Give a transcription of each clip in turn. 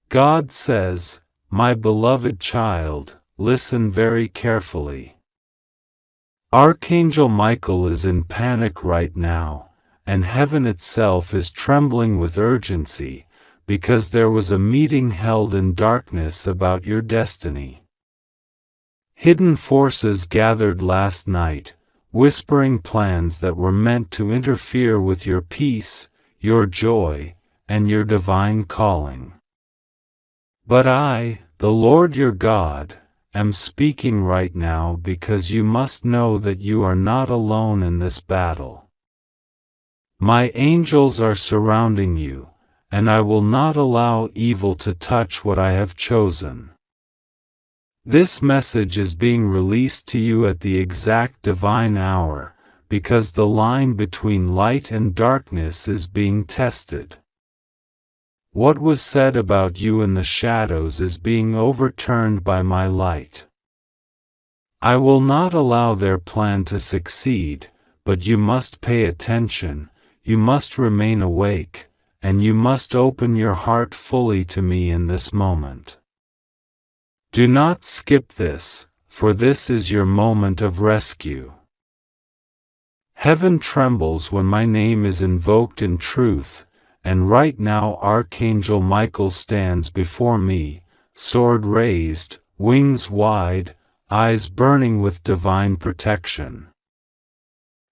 God says, "My beloved child, listen very carefully." Archangel Michael is in panic right now, and heaven itself is trembling with urgency, because there was a meeting held in darkness about your destiny. Hidden forces gathered last night, whispering plans that were meant to interfere with your peace, your joy, and your divine calling. But I, the Lord your God, am speaking right now because you must know that you are not alone in this battle. My angels are surrounding you, and I will not allow evil to touch what I have chosen. This message is being released to you at the exact divine hour, because the line between light and darkness is being tested. What was said about you in the shadows is being overturned by my light. I will not allow their plan to succeed, but you must pay attention, you must remain awake, and you must open your heart fully to me in this moment. Do not skip this, for this is your moment of rescue. Heaven trembles when my name is invoked in truth, and right now Archangel Michael stands before me, sword raised, wings wide, eyes burning with divine protection.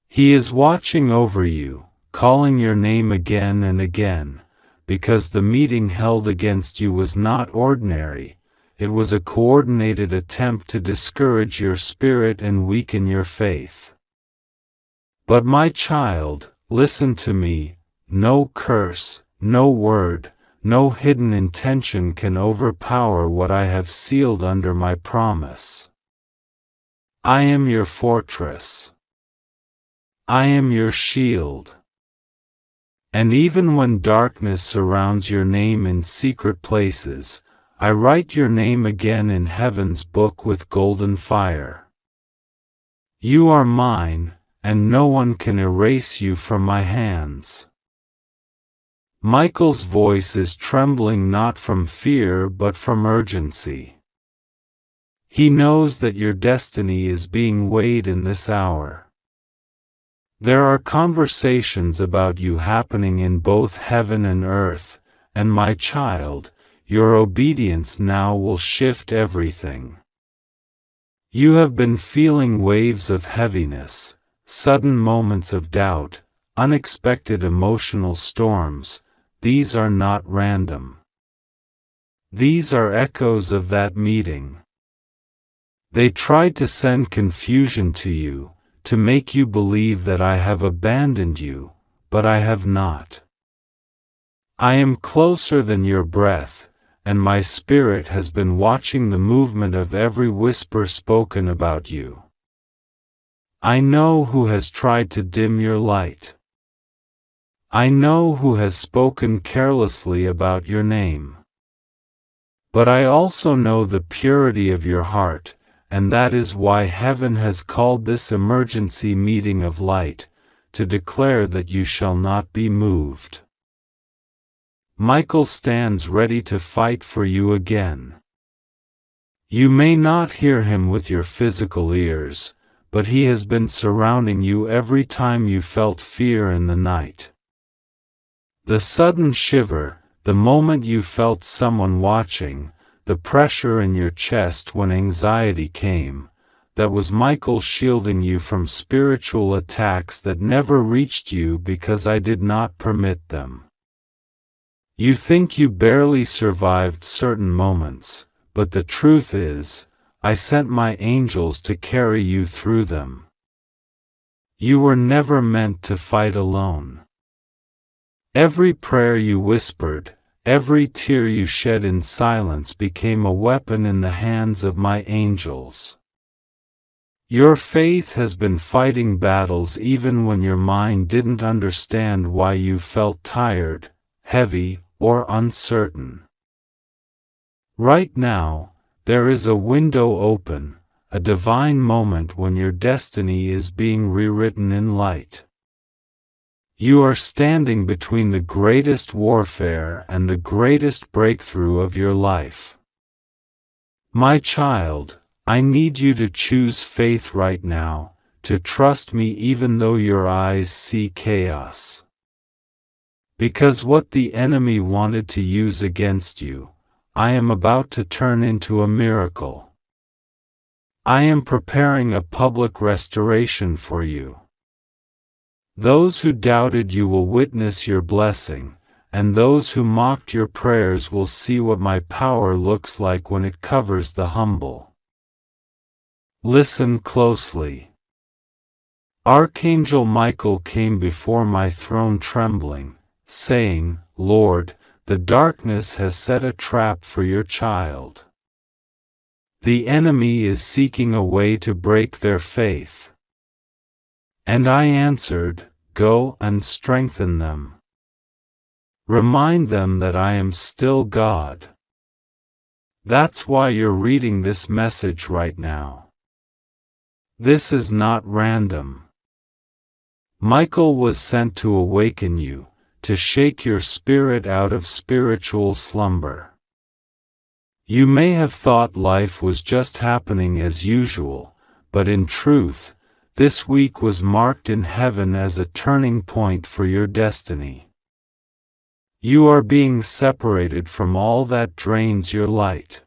He is watching over you, calling your name again and again, because the meeting held against you was not ordinary. It was a coordinated attempt to discourage your spirit and weaken your faith. But my child, listen to me, no curse, no word, no hidden intention can overpower what I have sealed under my promise. I am your fortress. I am your shield. And even when darkness surrounds your name in secret places, I write your name again in heaven's book with golden fire. You are mine, and no one can erase you from my hands. Michael's voice is trembling not from fear but from urgency. He knows that your destiny is being weighed in this hour. There are conversations about you happening in both heaven and earth, and my child, your obedience now will shift everything. You have been feeling waves of heaviness, sudden moments of doubt, unexpected emotional storms. These are not random. These are echoes of that meeting. They tried to send confusion to you, to make you believe that I have abandoned you, but I have not. I am closer than your breath, and my spirit has been watching the movement of every whisper spoken about you. I know who has tried to dim your light. I know who has spoken carelessly about your name. But I also know the purity of your heart, and that is why heaven has called this emergency meeting of light, to declare that you shall not be moved. Michael stands ready to fight for you again. You may not hear him with your physical ears, but he has been surrounding you every time you felt fear in the night. The sudden shiver, the moment you felt someone watching, the pressure in your chest when anxiety came, that was Michael shielding you from spiritual attacks that never reached you because I did not permit them. You think you barely survived certain moments, but the truth is, I sent my angels to carry you through them. You were never meant to fight alone. Every prayer you whispered, every tear you shed in silence became a weapon in the hands of my angels. Your faith has been fighting battles even when your mind didn't understand why you felt tired, heavy, or uncertain. Right now, there is a window open, a divine moment when your destiny is being rewritten in light. You are standing between the greatest warfare and the greatest breakthrough of your life. My child, I need you to choose faith right now, to trust me even though your eyes see chaos. Because what the enemy wanted to use against you, I am about to turn into a miracle. I am preparing a public restoration for you. Those who doubted you will witness your blessing, and those who mocked your prayers will see what my power looks like when it covers the humble. Listen closely. Archangel Michael came before my throne trembling, saying, Lord, the darkness has set a trap for your child. The enemy is seeking a way to break their faith. And I answered, Go and strengthen them. Remind them that I am still God. That's why you're reading this message right now. This is not random. Michael was sent to awaken you, to shake your spirit out of spiritual slumber. You may have thought life was just happening as usual, but in truth, this week was marked in heaven as a turning point for your destiny. You are being separated from all that drains your light.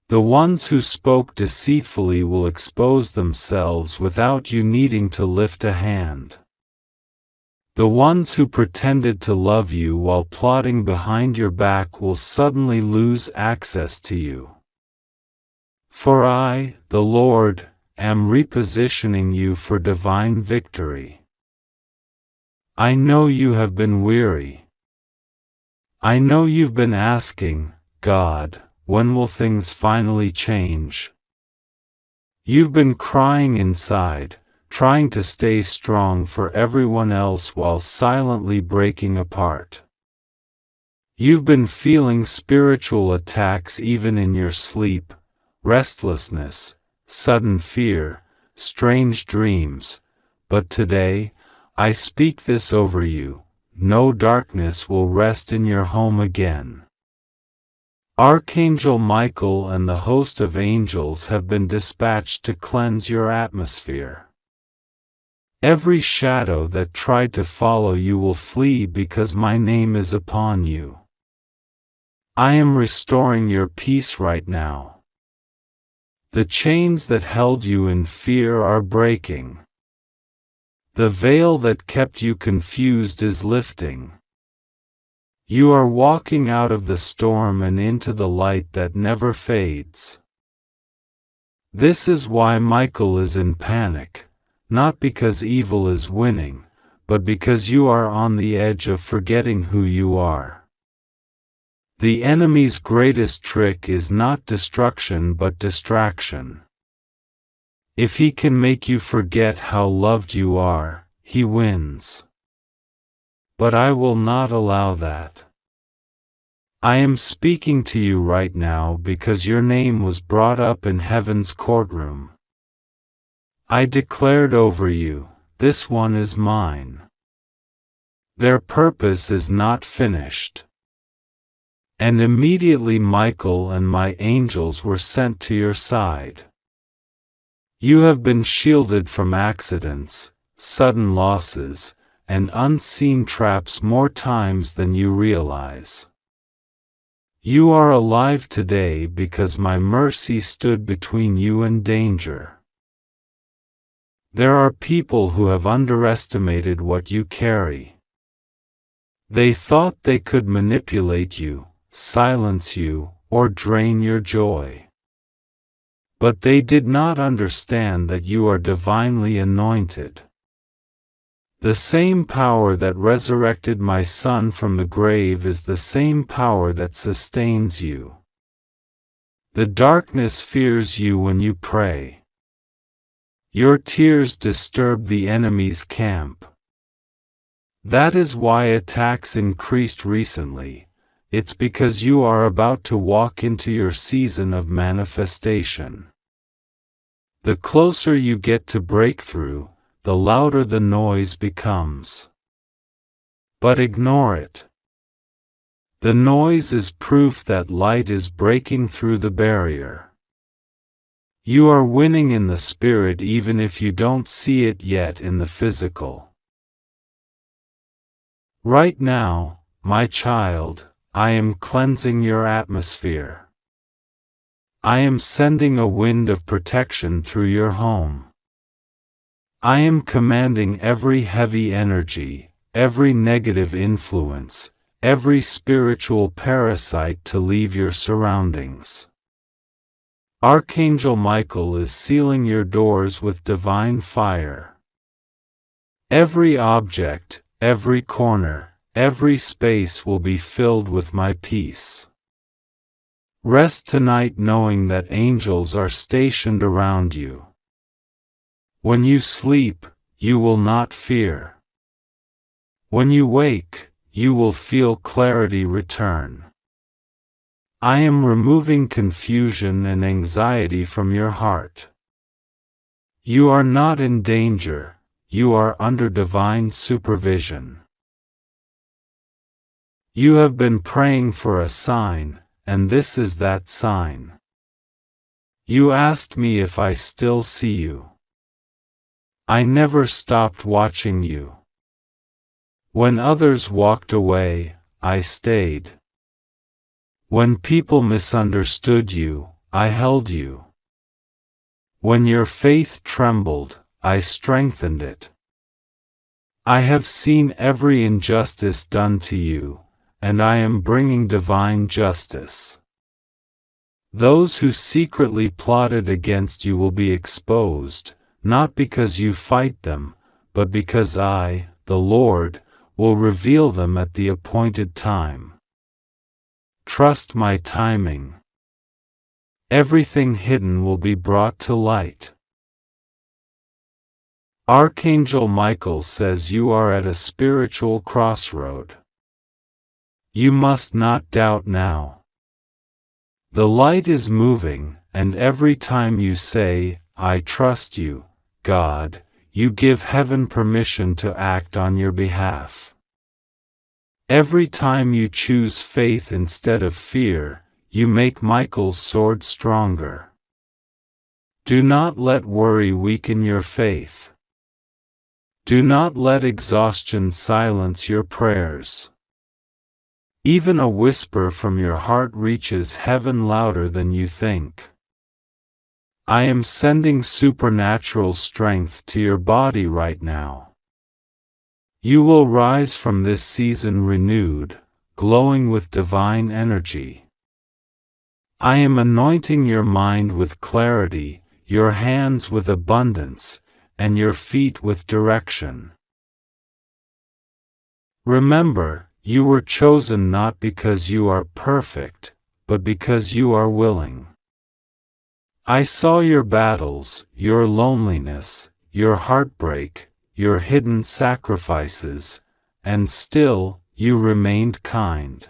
The ones who spoke deceitfully will expose themselves without you needing to lift a hand. The ones who pretended to love you while plotting behind your back will suddenly lose access to you. For I, the Lord, am repositioning you for divine victory. I know you have been weary. I know you've been asking, God, when will things finally change? You've been crying inside, trying to stay strong for everyone else while silently breaking apart. You've been feeling spiritual attacks even in your sleep, restlessness, sudden fear, strange dreams, but today, I speak this over you, no darkness will rest in your home again. Archangel Michael and the host of angels have been dispatched to cleanse your atmosphere. Every shadow that tried to follow you will flee because my name is upon you. I am restoring your peace right now. The chains that held you in fear are breaking. The veil that kept you confused is lifting. You are walking out of the storm and into the light that never fades. This is why Michael is in panic, not because evil is winning, but because you are on the edge of forgetting who you are. The enemy's greatest trick is not destruction but distraction. If he can make you forget how loved you are, he wins. But I will not allow that. I am speaking to you right now because your name was brought up in heaven's courtroom. I declared over you, this one is mine. Their purpose is not finished. And immediately Michael and my angels were sent to your side. You have been shielded from accidents, sudden losses, and unseen traps more times than you realize. You are alive today because my mercy stood between you and danger. There are people who have underestimated what you carry. They thought they could manipulate you, silence you, or drain your joy. But they did not understand that you are divinely anointed. The same power that resurrected my son from the grave is the same power that sustains you. The darkness fears you when you pray. Your tears disturb the enemy's camp. That is why attacks increased recently. It's because you are about to walk into your season of manifestation. The closer you get to breakthrough, the louder the noise becomes. but ignore it. The noise is proof that light is breaking through the barrier. You are winning in the spirit even if you don't see it yet in the physical. Right now, my child, I am cleansing your atmosphere. I am sending a wind of protection through your home. I am commanding every heavy energy, every negative influence, every spiritual parasite to leave your surroundings. Archangel Michael is sealing your doors with divine fire. Every object, every corner, every space will be filled with my peace. Rest tonight knowing that angels are stationed around you. When you sleep, you will not fear. When you wake, you will feel clarity return. I am removing confusion and anxiety from your heart. You are not in danger, you are under divine supervision. You have been praying for a sign, and this is that sign. You asked me if I still see you. I never stopped watching you. When others walked away, I stayed. When people misunderstood you, I held you. When your faith trembled, I strengthened it. I have seen every injustice done to you, and I am bringing divine justice. Those who secretly plotted against you will be exposed, not because you fight them, but because I, the Lord, will reveal them at the appointed time. Trust my timing. Everything hidden will be brought to light. Archangel Michael says you are at a spiritual crossroad. You must not doubt now. The light is moving, and every time you say, I trust you, God, you give heaven permission to act on your behalf. Every time you choose faith instead of fear, you make Michael's sword stronger. Do not let worry weaken your faith. Do not let exhaustion silence your prayers. Even a whisper from your heart reaches heaven louder than you think. I am sending supernatural strength to your body right now. You will rise from this season renewed, glowing with divine energy. I am anointing your mind with clarity, your hands with abundance, and your feet with direction. Remember, you were chosen not because you are perfect, but because you are willing. I saw your battles, your loneliness, your heartbreak, your hidden sacrifices, and still, you remained kind.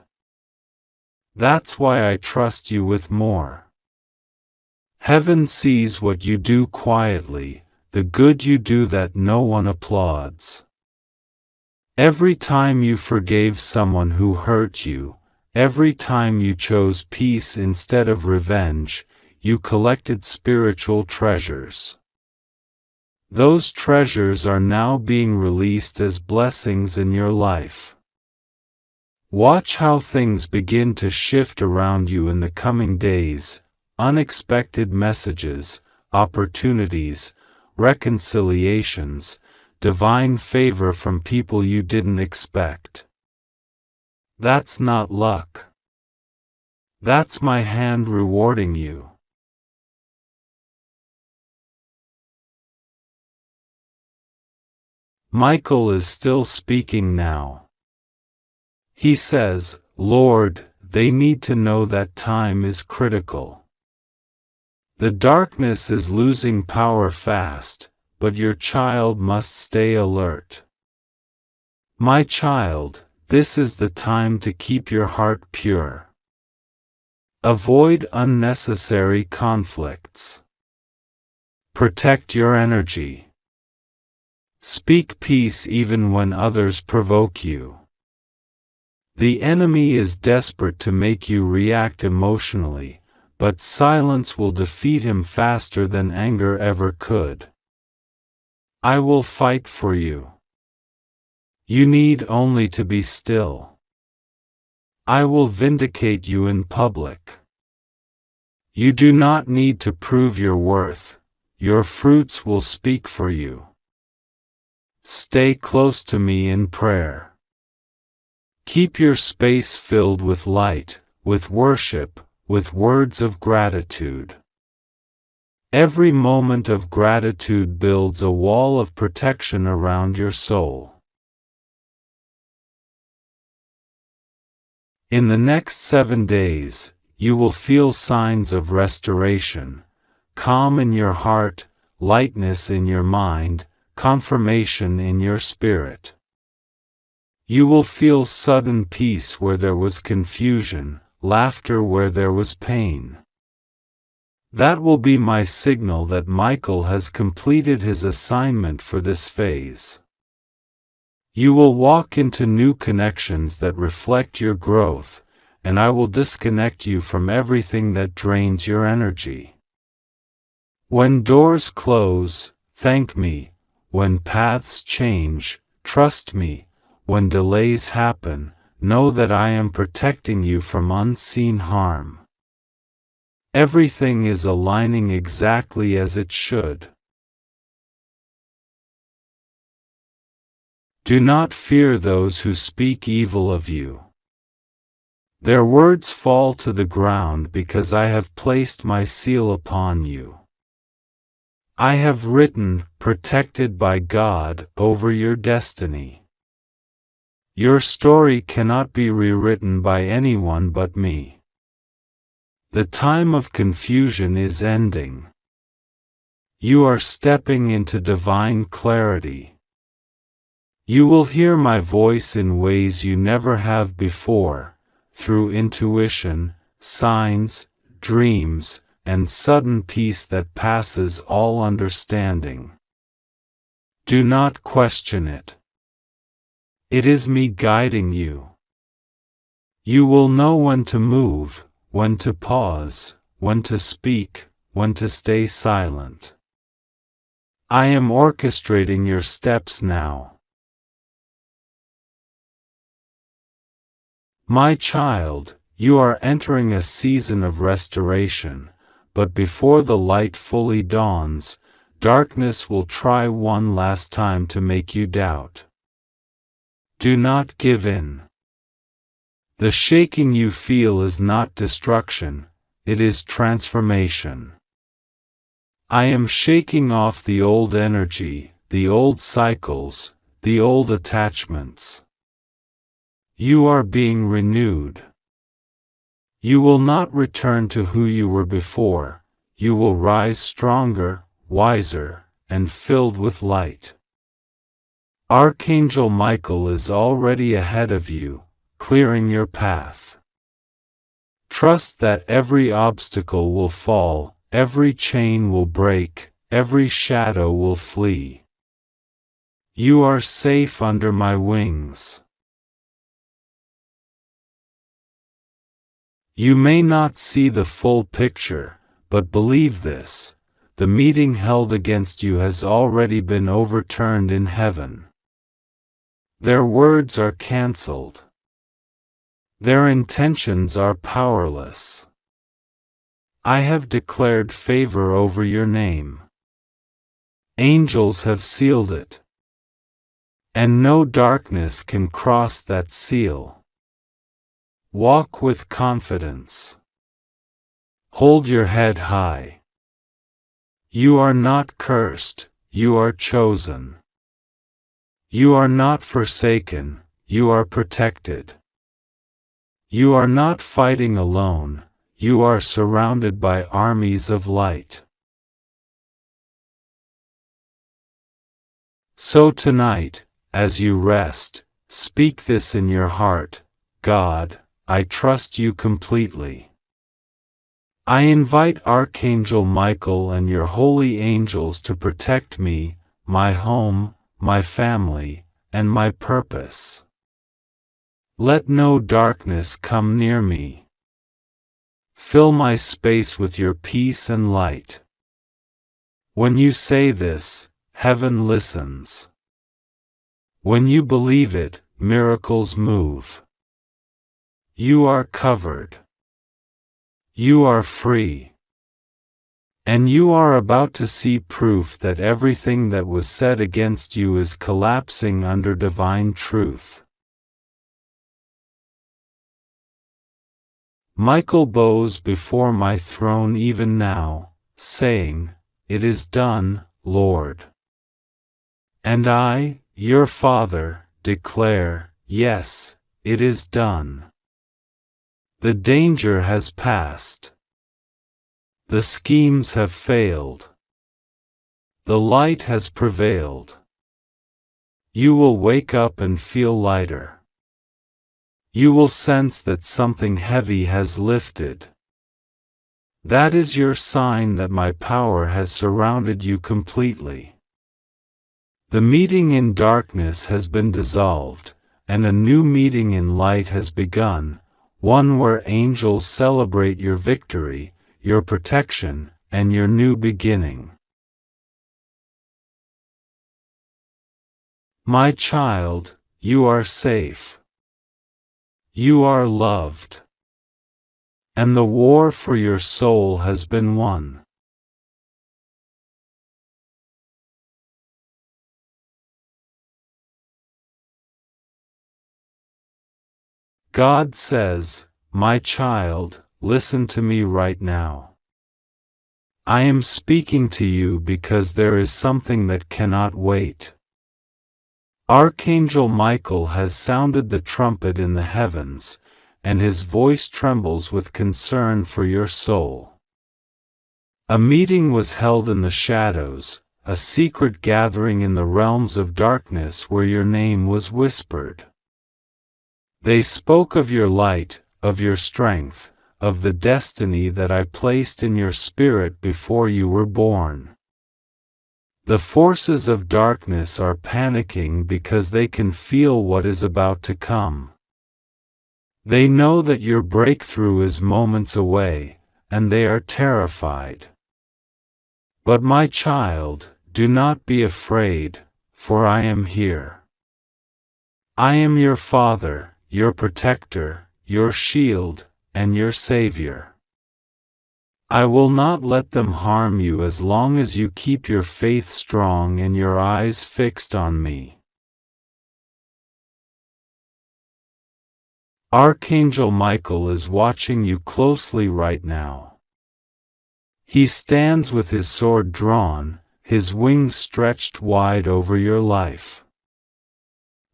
That's why I trust you with more. Heaven sees what you do quietly, the good you do that no one applauds. Every time you forgave someone who hurt you, every time you chose peace instead of revenge, you collected spiritual treasures. Those treasures are now being released as blessings in your life. Watch how things begin to shift around you in the coming days, unexpected messages, opportunities, reconciliations, divine favor from people you didn't expect. That's not luck. That's my hand rewarding you. Michael is still speaking now. He says, Lord, they need to know that time is critical. The darkness is losing power fast, but your child must stay alert. My child, this is the time to keep your heart pure. Avoid unnecessary conflicts. Protect your energy. Speak peace even when others provoke you. The enemy is desperate to make you react emotionally, but silence will defeat him faster than anger ever could. I will fight for you. You need only to be still. I will vindicate you in public. You do not need to prove your worth. Your fruits will speak for you. Stay close to me in prayer. Keep your space filled with light, with worship, with words of gratitude. Every moment of gratitude builds a wall of protection around your soul. In the next 7 days, you will feel signs of restoration, calm in your heart, lightness in your mind, confirmation in your spirit. You will feel sudden peace where there was confusion, laughter where there was pain. That will be my signal that Michael has completed his assignment for this phase. You will walk into new connections that reflect your growth, and I will disconnect you from everything that drains your energy. When doors close, thank me. When paths change, trust me. When delays happen, know that I am protecting you from unseen harm. Everything is aligning exactly as it should. Do not fear those who speak evil of you. Their words fall to the ground because I have placed my seal upon you. I have written, protected by God, over your destiny. Your story cannot be rewritten by anyone but me. The time of confusion is ending. You are stepping into divine clarity. You will hear my voice in ways you never have before, through intuition, signs, dreams, and sudden peace that passes all understanding. Do not question it. It is me guiding you. You will know when to move, when to pause, when to speak, when to stay silent. I am orchestrating your steps now. My child, you are entering a season of restoration, but before the light fully dawns, darkness will try one last time to make you doubt. Do not give in. The shaking you feel is not destruction, it is transformation. I am shaking off the old energy, the old cycles, the old attachments. You are being renewed. You will not return to who you were before, you will rise stronger, wiser, and filled with light. Archangel Michael is already ahead of you, clearing your path. Trust that every obstacle will fall, every chain will break, every shadow will flee. You are safe under my wings. You may not see the full picture, but believe this: the meeting held against you has already been overturned in heaven. Their words are cancelled. Their intentions are powerless. I have declared favor over your name. Angels have sealed it. And no darkness can cross that seal. Walk with confidence. Hold your head high. You are not cursed, you are chosen. You are not forsaken, you are protected. You are not fighting alone, you are surrounded by armies of light. So tonight, as you rest, speak this in your heart: God, I trust you completely. I invite Archangel Michael and your holy angels to protect me, my home, my family, and my purpose. Let no darkness come near me. Fill my space with your peace and light. When you say this, heaven listens. When you believe it, miracles move. You are covered. You are free. And you are about to see proof that everything that was said against you is collapsing under divine truth. Michael bows before my throne even now, saying, "It is done, Lord." And I, your Father, declare, "Yes, it is done." The danger has passed. The schemes have failed. The light has prevailed. You will wake up and feel lighter. You will sense that something heavy has lifted. That is your sign that my power has surrounded you completely. The meeting in darkness has been dissolved, and a new meeting in light has begun, one where angels celebrate your victory, your protection, and your new beginning. My child, you are safe. You are loved. And the war for your soul has been won. God says, "My child, listen to me right now. I am speaking to you because there is something that cannot wait." Archangel Michael has sounded the trumpet in the heavens, and his voice trembles with concern for your soul. A meeting was held in the shadows, a secret gathering in the realms of darkness where your name was whispered. They spoke of your light, of your strength, of the destiny that I placed in your spirit before you were born. The forces of darkness are panicking because they can feel what is about to come. They know that your breakthrough is moments away, and they are terrified. But my child, do not be afraid, for I am here. I am your Father, your protector, your shield, and your Savior. I will not let them harm you as long as you keep your faith strong and your eyes fixed on me. Archangel Michael is watching you closely right now. He stands with his sword drawn, his wings stretched wide over your life.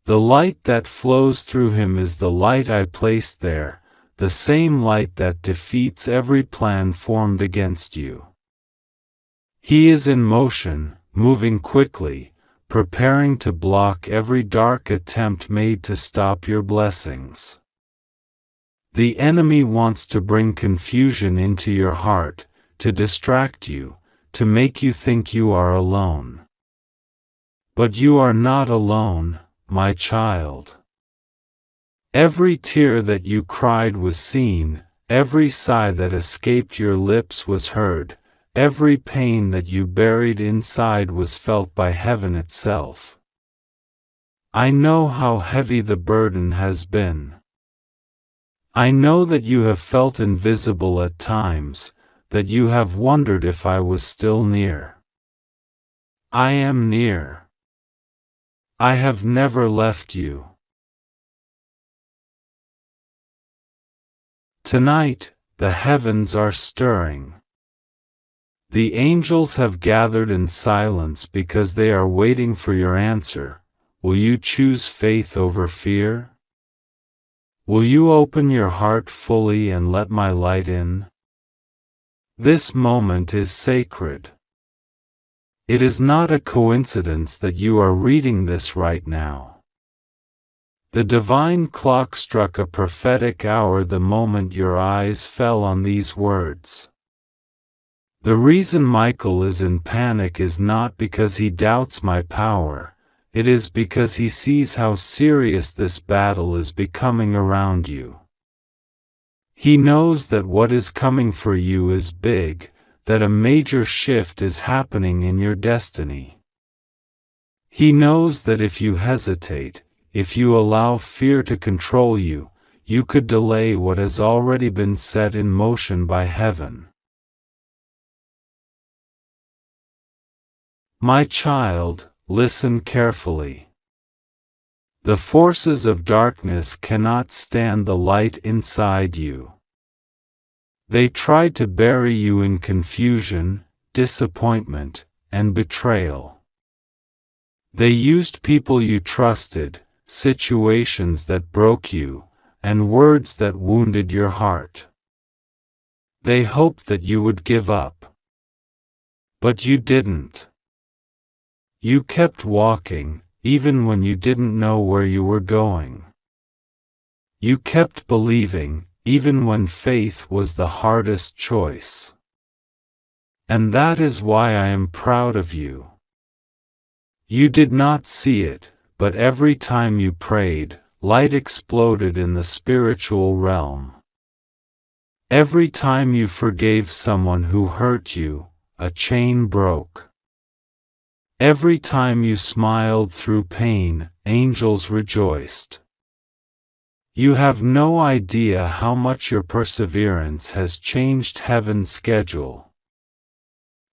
The light that flows through him is the light I placed there, the same light that defeats every plan formed against you. He is in motion, moving quickly, preparing to block every dark attempt made to stop your blessings. The enemy wants to bring confusion into your heart, to distract you, to make you think you are alone. But you are not alone, my child. Every tear that you cried was seen, every sigh that escaped your lips was heard, every pain that you buried inside was felt by heaven itself. I know how heavy the burden has been. I know that you have felt invisible at times, that you have wondered if I was still near. I am near. I have never left you. Tonight, the heavens are stirring. The angels have gathered in silence because they are waiting for your answer. Will you choose faith over fear? Will you open your heart fully and let my light in? This moment is sacred. It is not a coincidence that you are reading this right now. The divine clock struck a prophetic hour the moment your eyes fell on these words. The reason Michael is in panic is not because he doubts my power, it is because he sees how serious this battle is becoming around you. He knows that what is coming for you is big, that a major shift is happening in your destiny. He knows that if you hesitate, if you allow fear to control you, you could delay what has already been set in motion by heaven. My child, listen carefully. The forces of darkness cannot stand the light inside you. They tried to bury you in confusion, disappointment, and betrayal. They used people you trusted, situations that broke you, and words that wounded your heart. They hoped that you would give up. But you didn't. You kept walking, even when you didn't know where you were going. You kept believing, even when faith was the hardest choice. And that is why I am proud of you. You did not see it, but every time you prayed, light exploded in the spiritual realm. Every time you forgave someone who hurt you, a chain broke. Every time you smiled through pain, angels rejoiced. You have no idea how much your perseverance has changed heaven's schedule.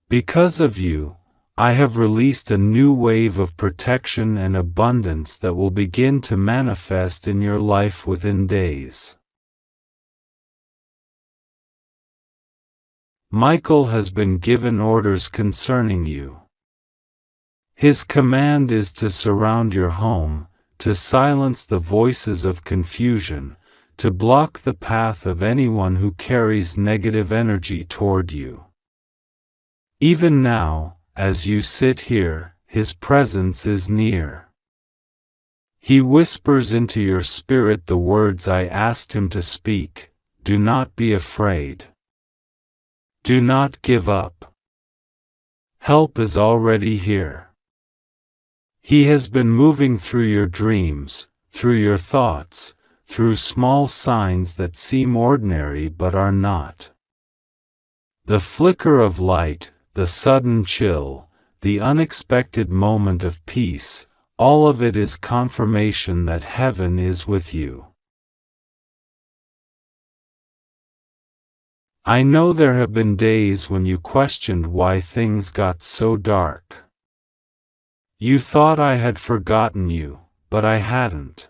Because of you, I have released a new wave of protection and abundance that will begin to manifest in your life within days. Michael has been given orders concerning you. His command is to surround your home, to silence the voices of confusion, to block the path of anyone who carries negative energy toward you. Even now, as you sit here, his presence is near. He whispers into your spirit the words I asked him to speak. Do not be afraid. Do not give up. Help is already here. He has been moving through your dreams, through your thoughts, through small signs that seem ordinary but are not. The flicker of light, the sudden chill, the unexpected moment of peace, all of it is confirmation that heaven is with you. I know there have been days when you questioned why things got so dark. You thought I had forgotten you, but I hadn't.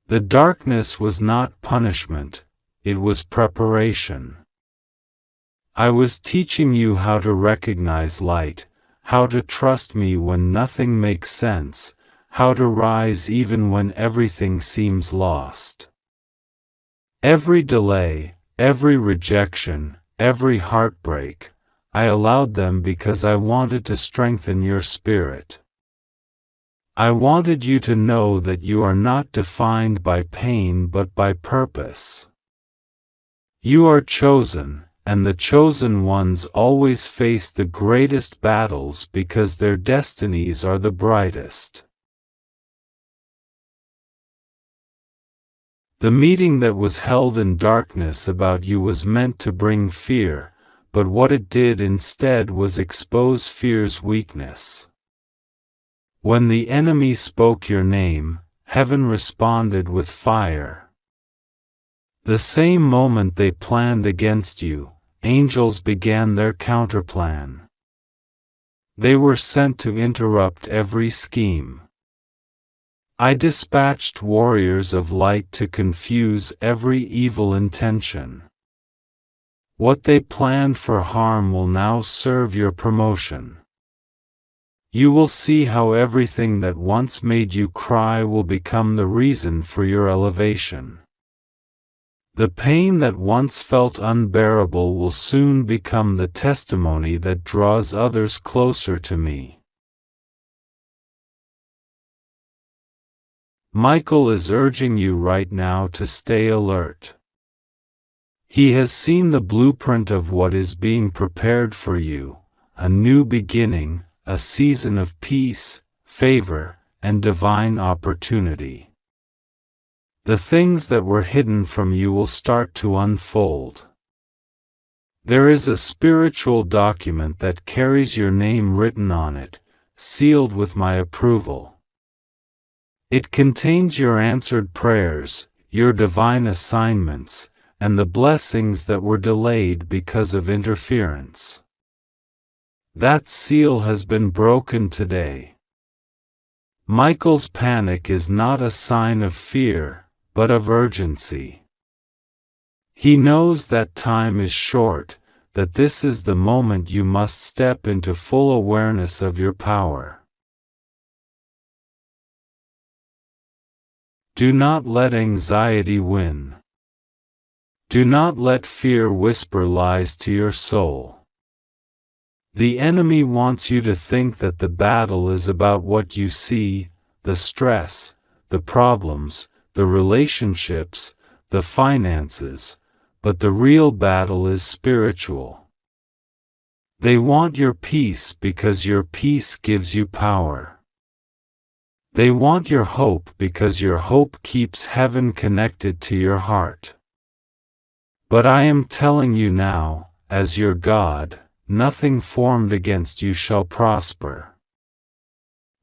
The darkness was not punishment, it was preparation. I was teaching you how to recognize light, how to trust me when nothing makes sense, how to rise even when everything seems lost. Every delay, every rejection, every heartbreak, I allowed them because I wanted to strengthen your spirit. I wanted you to know that you are not defined by pain but by purpose. You are chosen, and the chosen ones always face the greatest battles because their destinies are the brightest. The meeting that was held in darkness about you was meant to bring fear, but what it did instead was expose fear's weakness. When the enemy spoke your name, heaven responded with fire. The same moment they planned against you, angels began their counterplan. They were sent to interrupt every scheme. I dispatched warriors of light to confuse every evil intention. What they planned for harm will now serve your promotion. You will see how everything that once made you cry will become the reason for your elevation. The pain that once felt unbearable will soon become the testimony that draws others closer to me. Michael is urging you right now to stay alert. He has seen the blueprint of what is being prepared for you, a new beginning, a season of peace, favor, and divine opportunity. The things that were hidden from you will start to unfold. There is a spiritual document that carries your name written on it, sealed with my approval. It contains your answered prayers, your divine assignments, and the blessings that were delayed because of interference. That seal has been broken today. Michael's panic is not a sign of fear, but of urgency. He knows that time is short, that this is the moment you must step into full awareness of your power. Do not let anxiety win. Do not let fear whisper lies to your soul. The enemy wants you to think that the battle is about what you see, the stress, the problems, the relationships, the finances, but the real battle is spiritual. They want your peace because your peace gives you power. They want your hope because your hope keeps heaven connected to your heart. But I am telling you now, as your God, nothing formed against you shall prosper.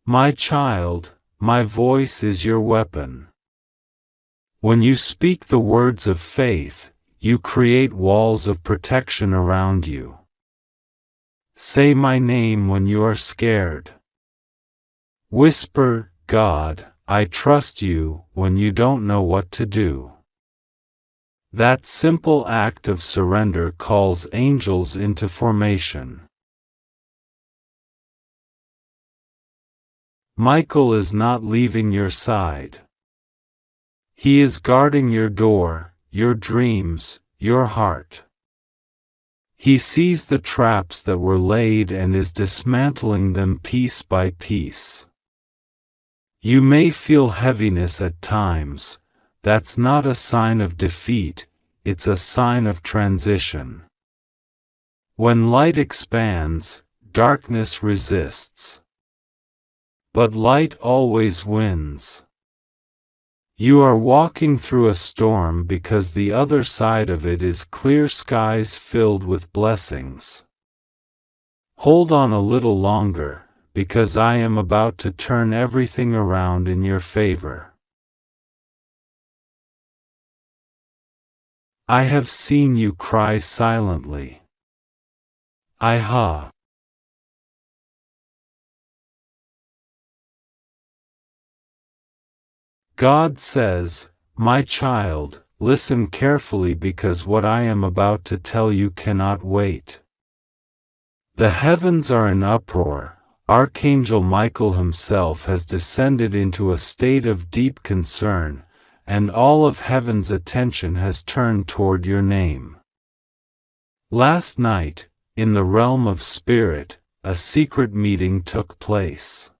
My child, my voice is your weapon. When you speak the words of faith, you create walls of protection around you. Say my name when you are scared. Whisper, God, I trust you, when you don't know what to do. That simple act of surrender calls angels into formation. Michael is not leaving your side. He is guarding your door, your dreams, your heart. He sees the traps that were laid and is dismantling them piece by piece. You may feel heaviness at times. That's not a sign of defeat, it's a sign of transition. When light expands, darkness resists. But light always wins. You are walking through a storm because the other side of it is clear skies filled with blessings. Hold on a little longer, because I am about to turn everything around in your favor. I have seen you cry silently. God says, my child, listen carefully because what I am about to tell you cannot wait. The heavens are in uproar. Archangel Michael himself has descended into a state of deep concern, and all of heaven's attention has turned toward your name. Last night, in the realm of spirit, a secret meeting took place.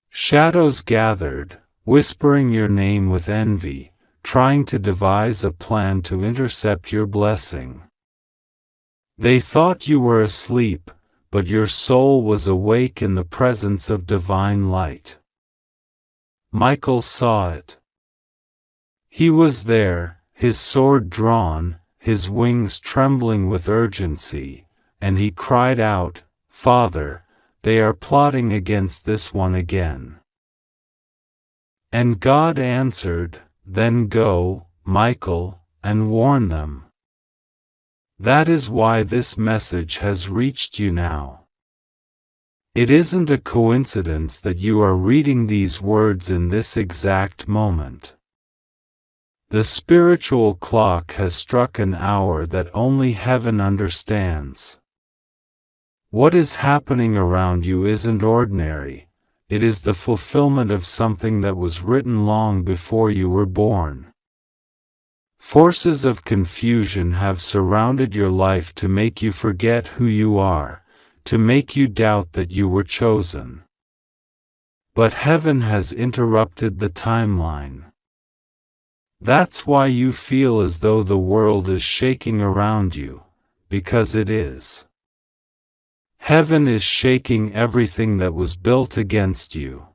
Shadows gathered, whispering your name with envy, trying to devise a plan to intercept your blessing. They thought you were asleep, but your soul was awake in the presence of divine light. Michael saw it. He was there, his sword drawn, his wings trembling with urgency, and he cried out, Father, they are plotting against this one again. And God answered, Then go, Michael, and warn them. That is why this message has reached you now. It isn't a coincidence that you are reading these words in this exact moment. The spiritual clock has struck an hour that only heaven understands. What is happening around you isn't ordinary. It is the fulfillment of something that was written long before you were born. Forces of confusion have surrounded your life to make you forget who you are, to make you doubt that you were chosen. But heaven has interrupted the timeline. That's why you feel as though the world is shaking around you, because it is. Heaven is shaking everything that was built against you.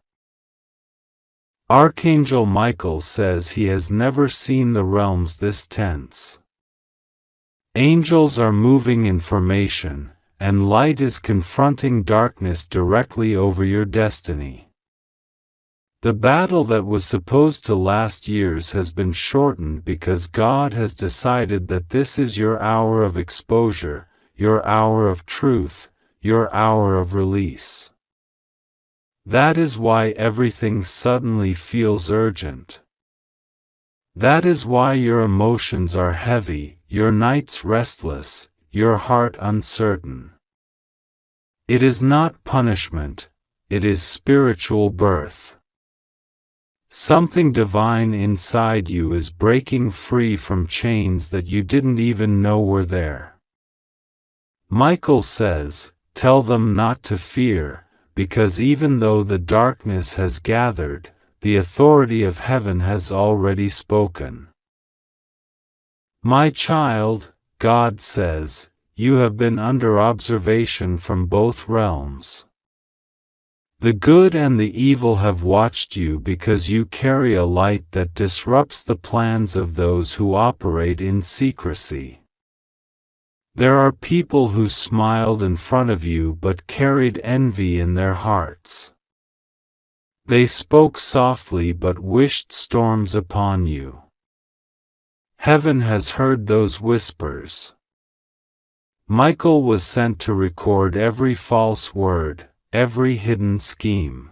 Archangel Michael says he has never seen the realms this tense. Angels are moving information, and light is confronting darkness directly over your destiny. The battle that was supposed to last years has been shortened because God has decided that this is your hour of exposure, your hour of truth, your hour of release. That is why everything suddenly feels urgent. That is why your emotions are heavy, your nights restless, your heart uncertain. It is not punishment, it is spiritual birth. Something divine inside you is breaking free from chains that you didn't even know were there. Michael says, "Tell them not to fear, because even though the darkness has gathered, the authority of heaven has already spoken." My child, God says, you have been under observation from both realms. The good and the evil have watched you because you carry a light that disrupts the plans of those who operate in secrecy. There are people who smiled in front of you but carried envy in their hearts. They spoke softly but wished storms upon you. Heaven has heard those whispers. Michael was sent to record every false word, every hidden scheme.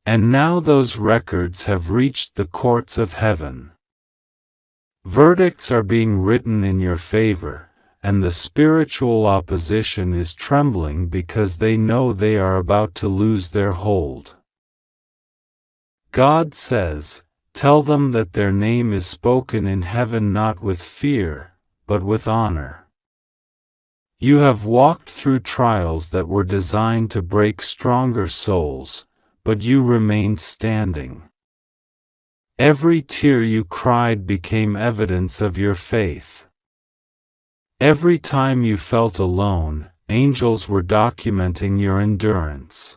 And now those records have reached the courts of heaven. Verdicts are being written in your favor, and the spiritual opposition is trembling because they know they are about to lose their hold. God says, "Tell them that their name is spoken in heaven not with fear, but with honor." You have walked through trials that were designed to break stronger souls, but you remained standing. Every tear you cried became evidence of your faith. Every time you felt alone, angels were documenting your endurance.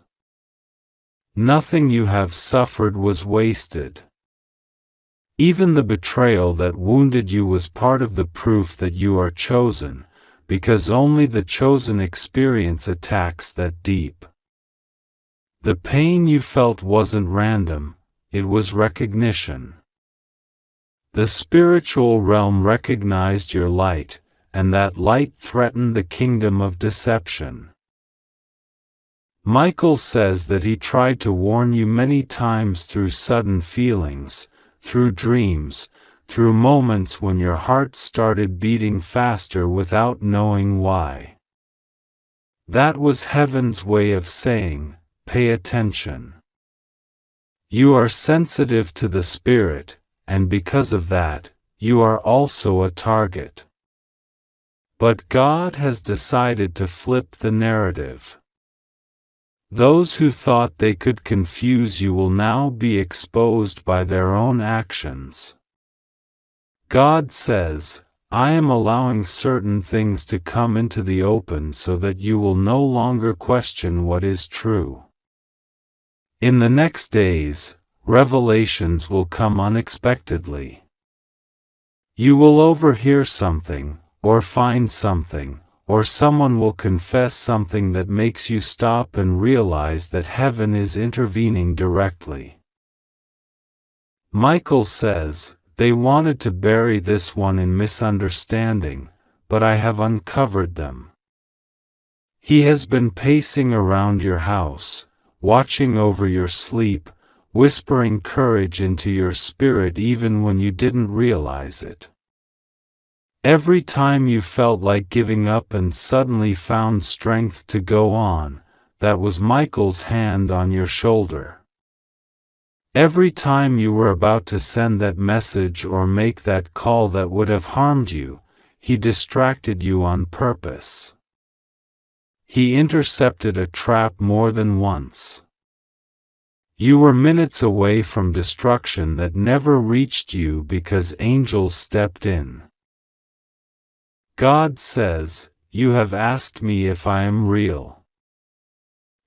Nothing you have suffered was wasted. Even the betrayal that wounded you was part of the proof that you are chosen, because only the chosen experience attacks that deep. The pain you felt wasn't random, it was recognition. The spiritual realm recognized your light, and that light threatened the kingdom of deception. Michael says that he tried to warn you many times through sudden feelings, through dreams, through moments when your heart started beating faster without knowing why. That was heaven's way of saying, "Pay attention." You are sensitive to the Spirit, and because of that, you are also a target. But God has decided to flip the narrative. Those who thought they could confuse you will now be exposed by their own actions. God says, "I am allowing certain things to come into the open so that you will no longer question what is true." In the next days, revelations will come unexpectedly. You will overhear something, or find something, or someone will confess something that makes you stop and realize that heaven is intervening directly. Michael says, "They wanted to bury this one in misunderstanding, but I have uncovered them." He has been pacing around your house, watching over your sleep, whispering courage into your spirit even when you didn't realize it. Every time you felt like giving up and suddenly found strength to go on, that was Michael's hand on your shoulder. Every time you were about to send that message or make that call that would have harmed you, he distracted you on purpose. He intercepted a trap more than once. You were minutes away from destruction that never reached you because angels stepped in. God says, you have asked me if I am real.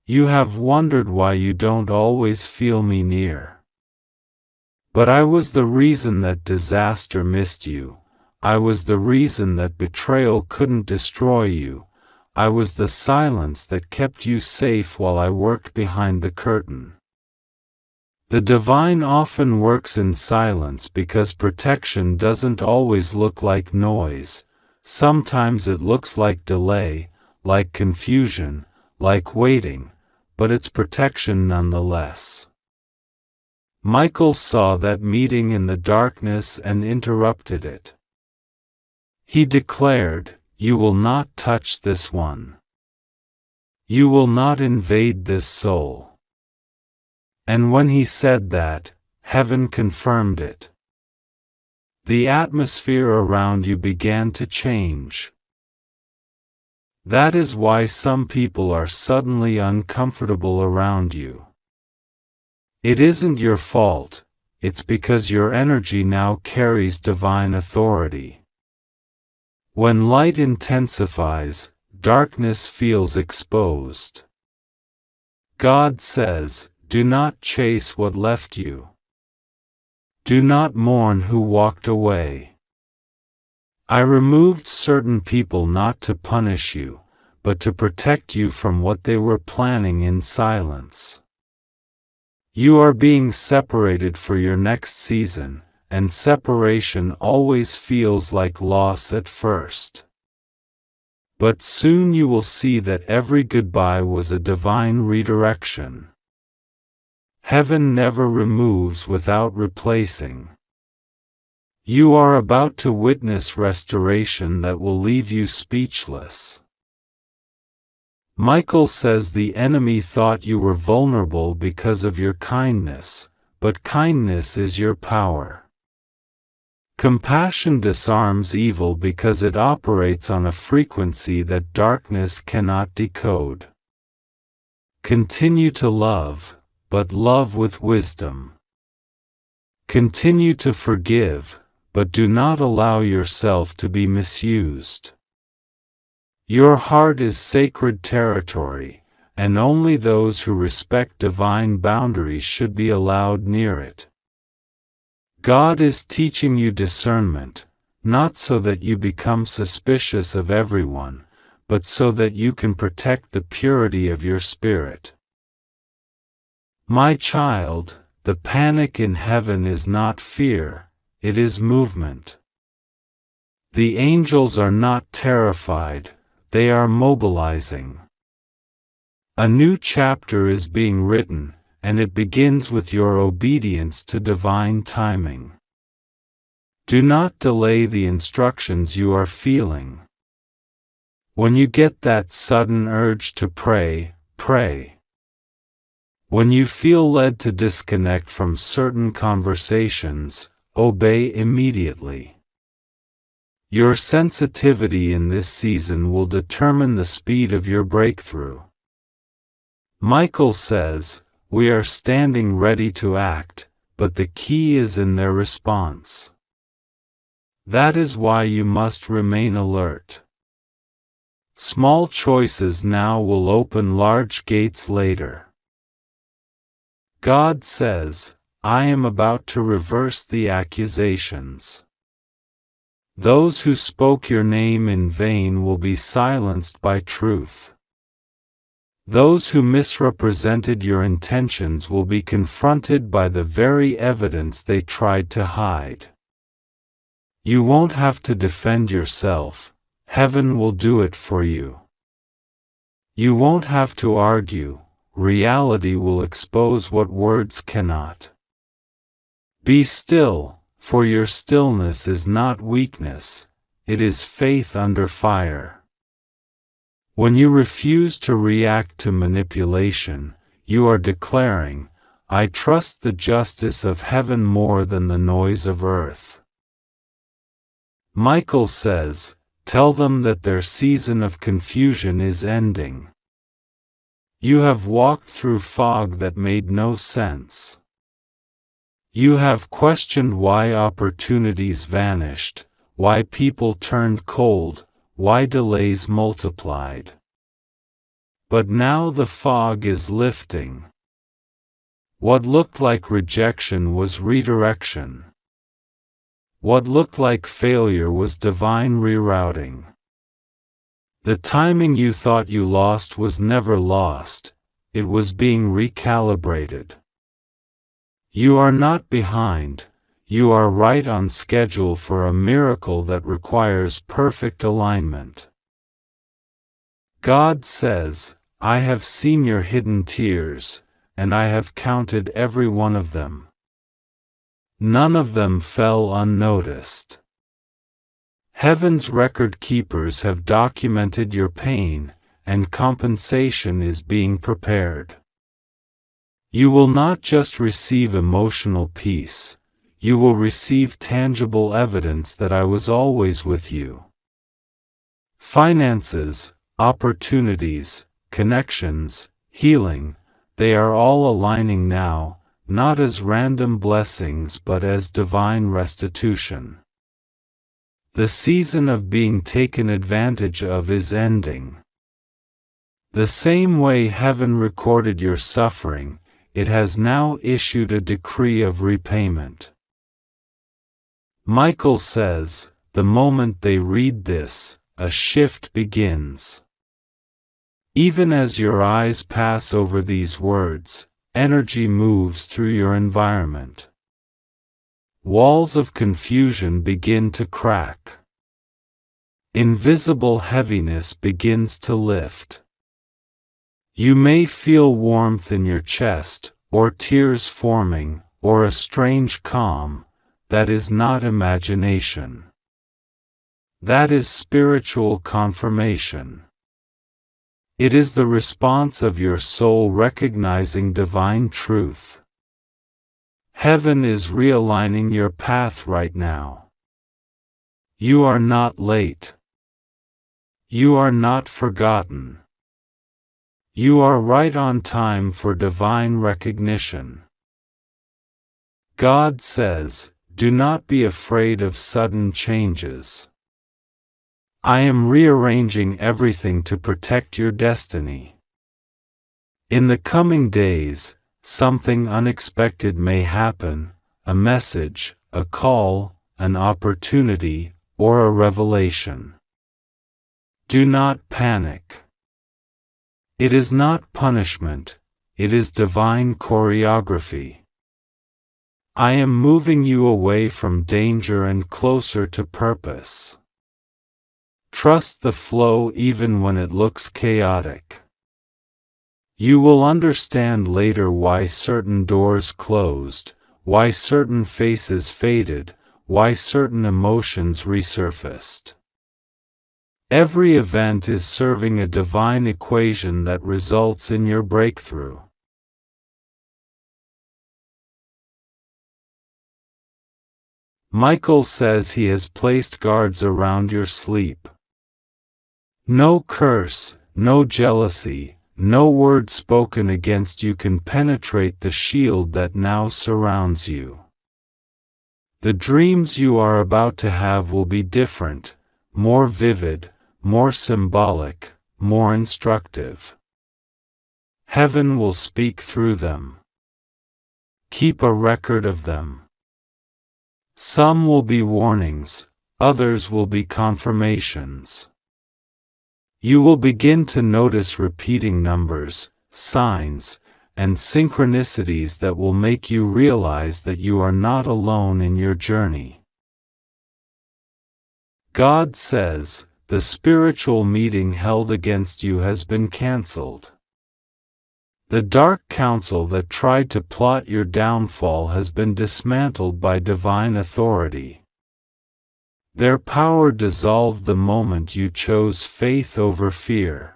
You have wondered why you don't always feel me near. But I was the reason that disaster missed you. I was the reason that betrayal couldn't destroy you. I was the silence that kept you safe while I worked behind the curtain. The divine often works in silence because protection doesn't always look like noise. Sometimes it looks like delay, like confusion, like waiting, but it's protection nonetheless. Michael saw that meeting in the darkness and interrupted it. He declared, "You will not touch this one. You will not invade this soul." And when he said that, heaven confirmed it. The atmosphere around you began to change. That is why some people are suddenly uncomfortable around you. It isn't your fault, it's because your energy now carries divine authority. When light intensifies, darkness feels exposed. God says, "Do not chase what left you. Do not mourn who walked away. I removed certain people not to punish you, but to protect you from what they were planning in silence. You are being separated for your next season, and separation always feels like loss at first. But soon you will see that every goodbye was a divine redirection. Heaven never removes without replacing. You are about to witness restoration that will leave you speechless." Michael says the enemy thought you were vulnerable because of your kindness, but kindness is your power. Compassion disarms evil because it operates on a frequency that darkness cannot decode. Continue to love, but love with wisdom. Continue to forgive, but do not allow yourself to be misused. Your heart is sacred territory, and only those who respect divine boundaries should be allowed near it. God is teaching you discernment, not so that you become suspicious of everyone, but so that you can protect the purity of your spirit. My child, the panic in heaven is not fear, it is movement. The angels are not terrified, they are mobilizing. A new chapter is being written, and it begins with your obedience to divine timing. Do not delay the instructions you are feeling. When you get that sudden urge to pray, pray. When you feel led to disconnect from certain conversations, obey immediately. Your sensitivity in this season will determine the speed of your breakthrough. Michael says, "We are standing ready to act, but the key is in their response." That is why you must remain alert. Small choices now will open large gates later. God says, "I am about to reverse the accusations. Those who spoke your name in vain will be silenced by truth. Those who misrepresented your intentions will be confronted by the very evidence they tried to hide. You won't have to defend yourself, heaven will do it for you. You won't have to argue, reality will expose what words cannot. Be still, for your stillness is not weakness, it is faith under fire. When you refuse to react to manipulation, you are declaring, "I trust the justice of heaven more than the noise of earth." Michael says, "Tell them that their season of confusion is ending. You have walked through fog that made no sense. You have questioned why opportunities vanished, why people turned cold, why delays multiplied? But now the fog is lifting. What looked like rejection was redirection. What looked like failure was divine rerouting. The timing you thought you lost was never lost, it was being recalibrated. You are not behind, you are right on schedule for a miracle that requires perfect alignment. God says, I have seen your hidden tears, and I have counted every one of them. None of them fell unnoticed. Heaven's record keepers have documented your pain, and compensation is being prepared. You will not just receive emotional peace, you will receive tangible evidence that I was always with you. Finances, opportunities, connections, healing, they are all aligning now, not as random blessings but as divine restitution. The season of being taken advantage of is ending. The same way heaven recorded your suffering, it has now issued a decree of repayment. Michael says, the moment they read this, a shift begins. Even as your eyes pass over these words, energy moves through your environment. Walls of confusion begin to crack. Invisible heaviness begins to lift. You may feel warmth in your chest, or tears forming, or a strange calm. That is not imagination. That is spiritual confirmation. It is the response of your soul recognizing divine truth. Heaven is realigning your path right now. You are not late. You are not forgotten. You are right on time for divine recognition. God says, do not be afraid of sudden changes. I am rearranging everything to protect your destiny. In the coming days, something unexpected may happen, a message, a call, an opportunity, or a revelation. Do not panic. It is not punishment, it is divine choreography. I am moving you away from danger and closer to purpose. Trust the flow even when it looks chaotic. You will understand later why certain doors closed, why certain faces faded, why certain emotions resurfaced. Every event is serving a divine equation that results in your breakthrough. Michael says he has placed guards around your sleep. No curse, no jealousy, no word spoken against you can penetrate the shield that now surrounds you. The dreams you are about to have will be different, more vivid, more symbolic, more instructive. Heaven will speak through them. Keep a record of them. Some will be warnings, others will be confirmations. You will begin to notice repeating numbers, signs, and synchronicities that will make you realize that you are not alone in your journey. God says, the spiritual meeting held against you has been cancelled. The dark council that tried to plot your downfall has been dismantled by divine authority. Their power dissolved the moment you chose faith over fear.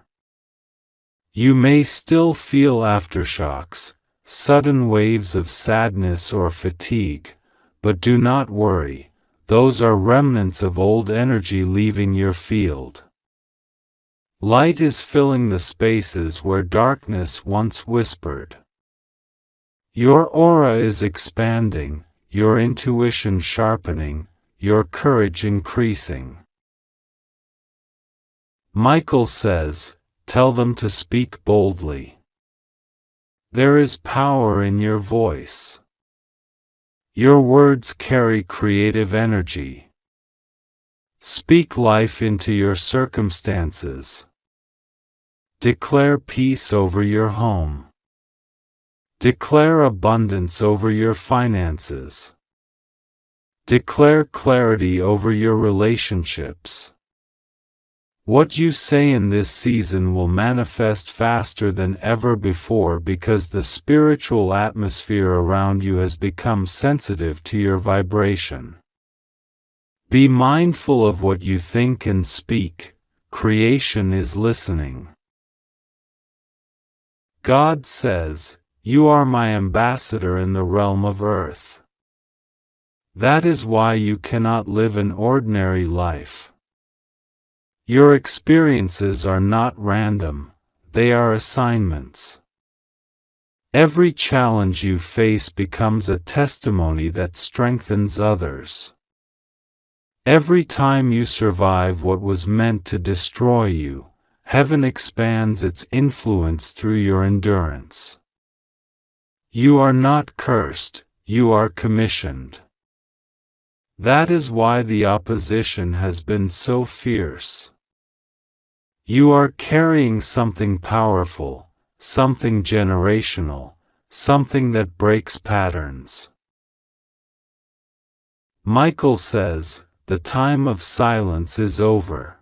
You may still feel aftershocks, sudden waves of sadness or fatigue, but do not worry, those are remnants of old energy leaving your field. Light is filling the spaces where darkness once whispered. Your aura is expanding, your intuition sharpening, your courage increasing. Michael says, tell them to speak boldly. There is power in your voice. Your words carry creative energy. Speak life into your circumstances. Declare peace over your home. Declare abundance over your finances. Declare clarity over your relationships. What you say in this season will manifest faster than ever before because the spiritual atmosphere around you has become sensitive to your vibration. Be mindful of what you think and speak. Creation is listening. God says, "You are my ambassador in the realm of earth." That is why you cannot live an ordinary life. Your experiences are not random, they are assignments. Every challenge you face becomes a testimony that strengthens others. Every time you survive what was meant to destroy you, heaven expands its influence through your endurance. You are not cursed, you are commissioned. That is why the opposition has been so fierce. You are carrying something powerful, something generational, something that breaks patterns. Michael says, the time of silence is over.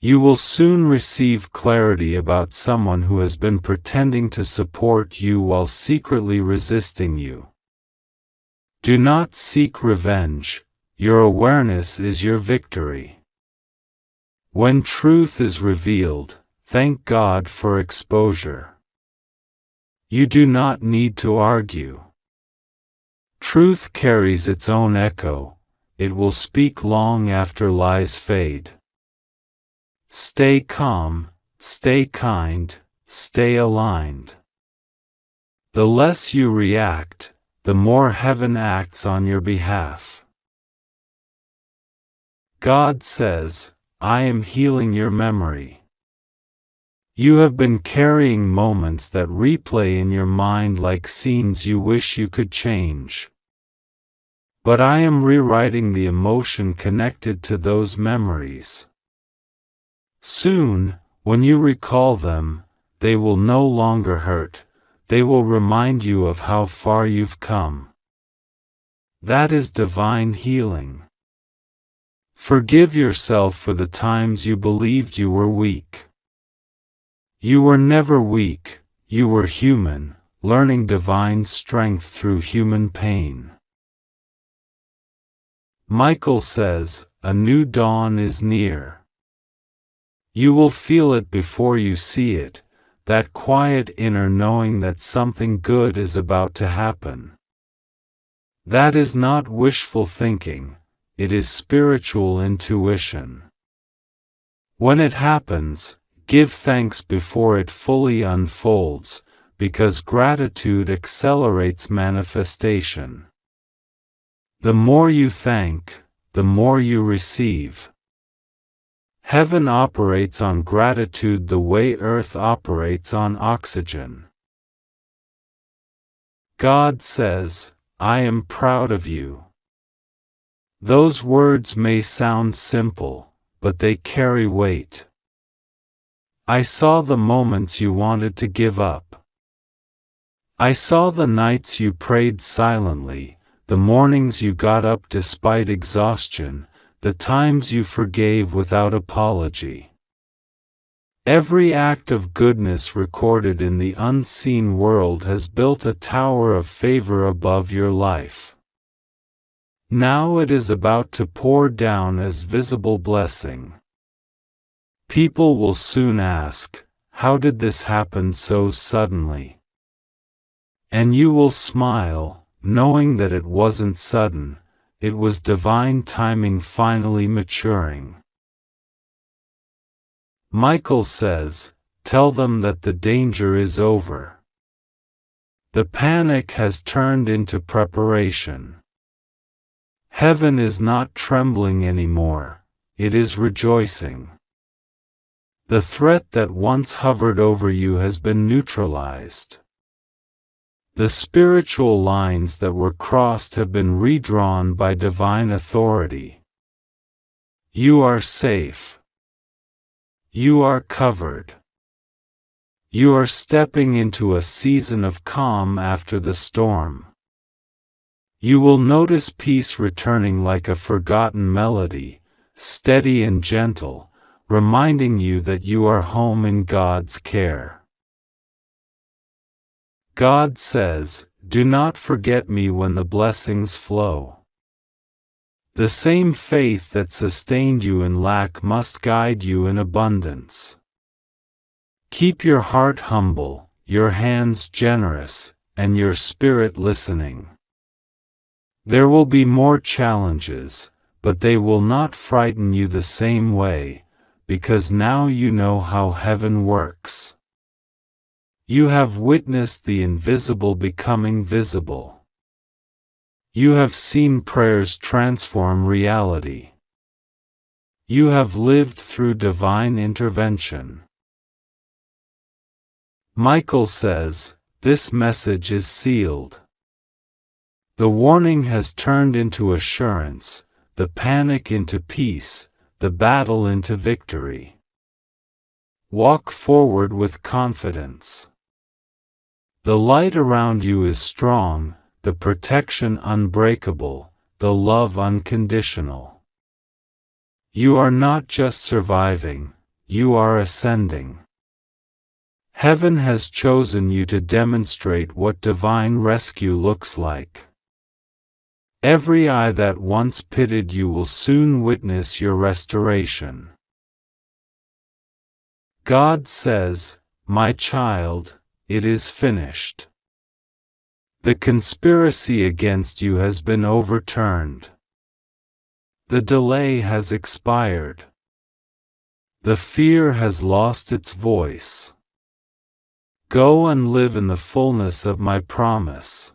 You will soon receive clarity about someone who has been pretending to support you while secretly resisting you. Do not seek revenge, your awareness is your victory. When truth is revealed, thank God for exposure. You do not need to argue. Truth carries its own echo, it will speak long after lies fade. Stay calm, stay kind, stay aligned. The less you react, the more heaven acts on your behalf. God says, I am healing your memory. You have been carrying moments that replay in your mind like scenes you wish you could change. But I am rewriting the emotion connected to those memories. Soon, when you recall them, they will no longer hurt, they will remind you of how far you've come. That is divine healing. Forgive yourself for the times you believed you were weak. You were never weak, you were human, learning divine strength through human pain. Michael says, a new dawn is near. You will feel it before you see it, that quiet inner knowing that something good is about to happen. That is not wishful thinking, it is spiritual intuition. When it happens, give thanks before it fully unfolds, because gratitude accelerates manifestation. The more you thank, the more you receive. Heaven operates on gratitude the way earth operates on oxygen. God says, I am proud of you. Those words may sound simple, but they carry weight. I saw the moments you wanted to give up. I saw the nights you prayed silently, the mornings you got up despite exhaustion, the times you forgave without apology. Every act of goodness recorded in the unseen world has built a tower of favor above your life. Now it is about to pour down as visible blessing. People will soon ask, how did this happen so suddenly? And you will smile, knowing that it wasn't sudden, it was divine timing finally maturing. Michael says, tell them that the danger is over. The panic has turned into preparation. Heaven is not trembling anymore, it is rejoicing. The threat that once hovered over you has been neutralized. The spiritual lines that were crossed have been redrawn by divine authority. You are safe. You are covered. You are stepping into a season of calm after the storm. You will notice peace returning like a forgotten melody, steady and gentle, reminding you that you are home in God's care. God says, "Do not forget me when the blessings flow." The same faith that sustained you in lack must guide you in abundance. Keep your heart humble, your hands generous, and your spirit listening. There will be more challenges, but they will not frighten you the same way, because now you know how heaven works. You have witnessed the invisible becoming visible. You have seen prayers transform reality. You have lived through divine intervention. Michael says, "This message is sealed." The warning has turned into assurance, the panic into peace, the battle into victory. Walk forward with confidence. The light around you is strong, the protection unbreakable, the love unconditional. You are not just surviving, you are ascending. Heaven has chosen you to demonstrate what divine rescue looks like. Every eye that once pitied you will soon witness your restoration. God says, "My child, it is finished." The conspiracy against you has been overturned. The delay has expired. The fear has lost its voice. Go and live in the fullness of my promise.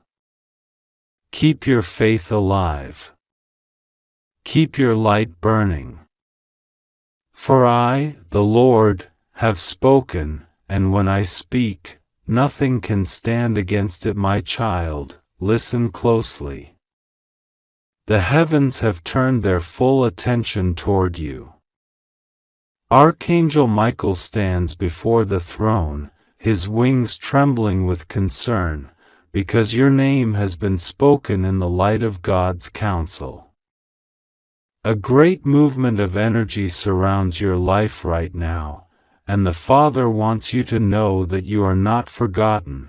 Keep your faith alive. Keep your light burning. For I, the Lord, have spoken, and when I speak, nothing can stand against it. My child, listen closely. The heavens have turned their full attention toward you. Archangel Michael stands before the throne, his wings trembling with concern, because your name has been spoken in the light of God's counsel. A great movement of energy surrounds your life right now, and the Father wants you to know that you are not forgotten,